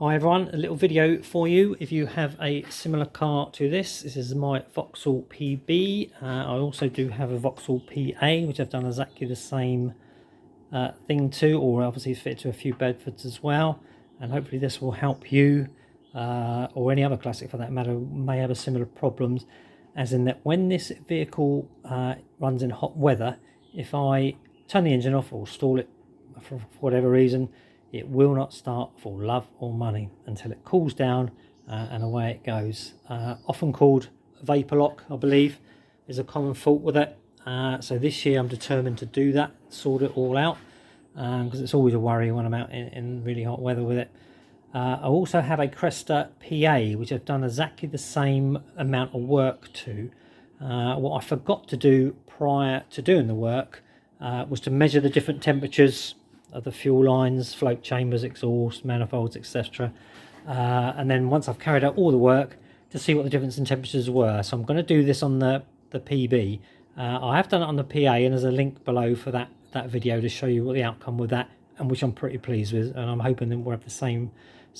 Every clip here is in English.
Hi everyone, a little video for you if you have a similar car to this. This is my Vauxhall PB. I also do have a Vauxhall PA, which I've done exactly the same thing to, or obviously fit to a few Bedfords as well. And hopefully this will help you, or any other classic for that matter, may have a similar problems, as in that when this vehicle runs in hot weather, if I turn the engine off or stall it for whatever reason, it will not start for love or money until it cools down, and away it goes. Often called vapour lock, I believe, is a common fault with it. So this year I'm determined to do that, sort it all out, because it's always a worry when I'm out in really hot weather with it. I also have a Cresta PA, which I've done exactly the same amount of work to. What I forgot to do prior to doing the work was to measure the different temperatures of the fuel lines, float chambers, exhaust, manifolds, etc. And then once I've carried out all the work, to see what the difference in temperatures were. So I'm going to do this on the PB. I have done it on the PA, and there's a link below for that video to show you what the outcome with that, and which I'm pretty pleased with, and I'm hoping that we'll have the same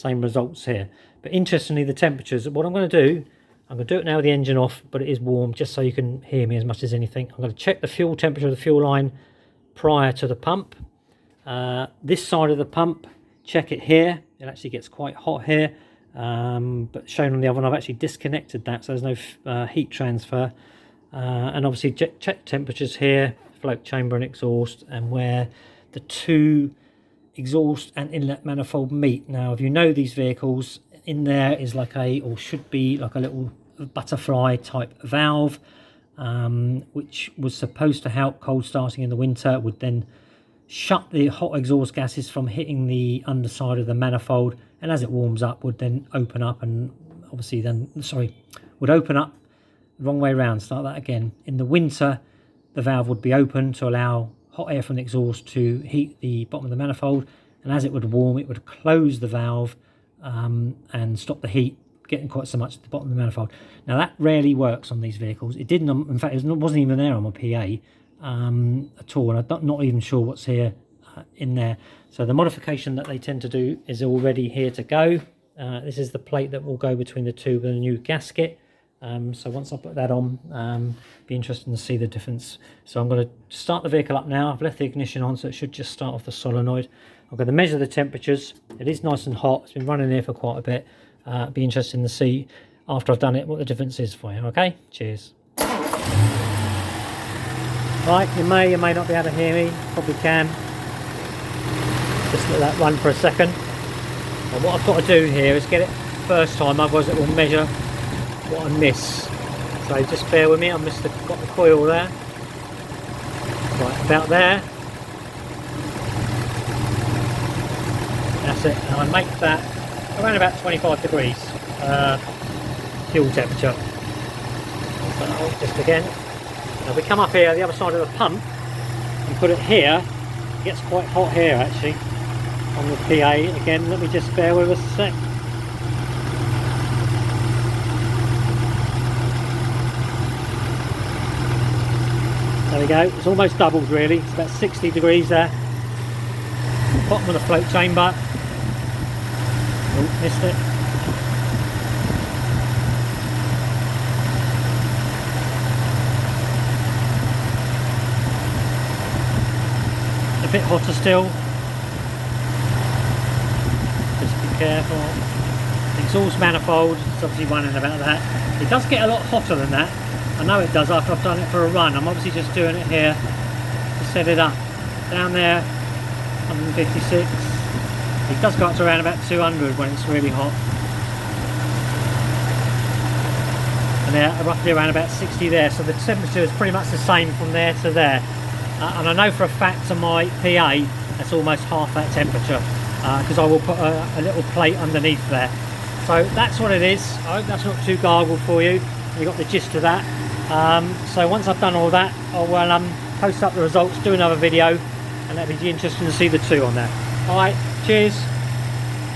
results here. But interestingly, the temperatures, what I'm going to do, I'm going to do it now with the engine off, but it is warm, just so you can hear me as much as anything. I'm going to check the fuel temperature of the fuel line prior to the pump. This side of the pump, check it here. It actually gets quite hot here, but shown on the other one, I've actually disconnected that, so there's no heat transfer. And obviously check temperatures here, float chamber and exhaust, and where the two exhaust and inlet manifold meet. Now, if you know these vehicles, in there is like or should be like a little butterfly type valve, which was supposed to help cold starting in the winter, would then shut the hot exhaust gases from hitting the underside of the manifold, and as it warms up would then open up, and obviously then, would open up the wrong way around, start that again. In the winter, the valve would be open to allow hot air from the exhaust to heat the bottom of the manifold, and as it would warm, it would close the valve and stop the heat getting quite so much at the bottom of the manifold. Now that rarely works on these vehicles. It didn't, in fact, it wasn't even there on my PA at all, and I'm not even sure what's here in there. So the modification that they tend to do is already here to go. This is the plate that will go between the tube and the new gasket. So once I put that on, be interesting to see the difference. So I'm going to start the vehicle up now. I've left the ignition on, so it should just start off the solenoid. I'm going to measure the temperatures. It is nice and hot. It's been running here for quite a bit. Be interesting to see after I've done it what the difference is for you. Okay, cheers. Right, you may not be able to hear me, probably can. Just let that run for a second. And what I've got to do here is get it first time, otherwise it will measure what I miss. So just bear with me, got the coil there. Right, about there. That's it, and I make that around about 25 degrees fuel temperature. So just again. Now we come up here, the other side of the pump, and put it here. It gets quite hot here actually on the PA. Again, let me just bear with us a sec. There we go, it's almost doubled really. It's about 60 degrees there. Bottom of the float chamber. Oh, missed it. A bit hotter still. Just be careful. The exhaust manifold is obviously running about that. It does get a lot hotter than that. I know it does after I've done it for a run. I'm obviously just doing it here to set it up. Down there, 156. It does go up to around about 200 when it's really hot. And they're roughly around about 60 there. So the temperature is pretty much the same from there to there. And I know for a fact on my PA that's almost half that temperature, because I will put a little plate underneath there. So that's what it is. I hope that's not too garbled for you. You got the gist of that. So once I've done all that, I'll post up the results, do another video, and that'll be interesting to see the two on there. Alright, cheers.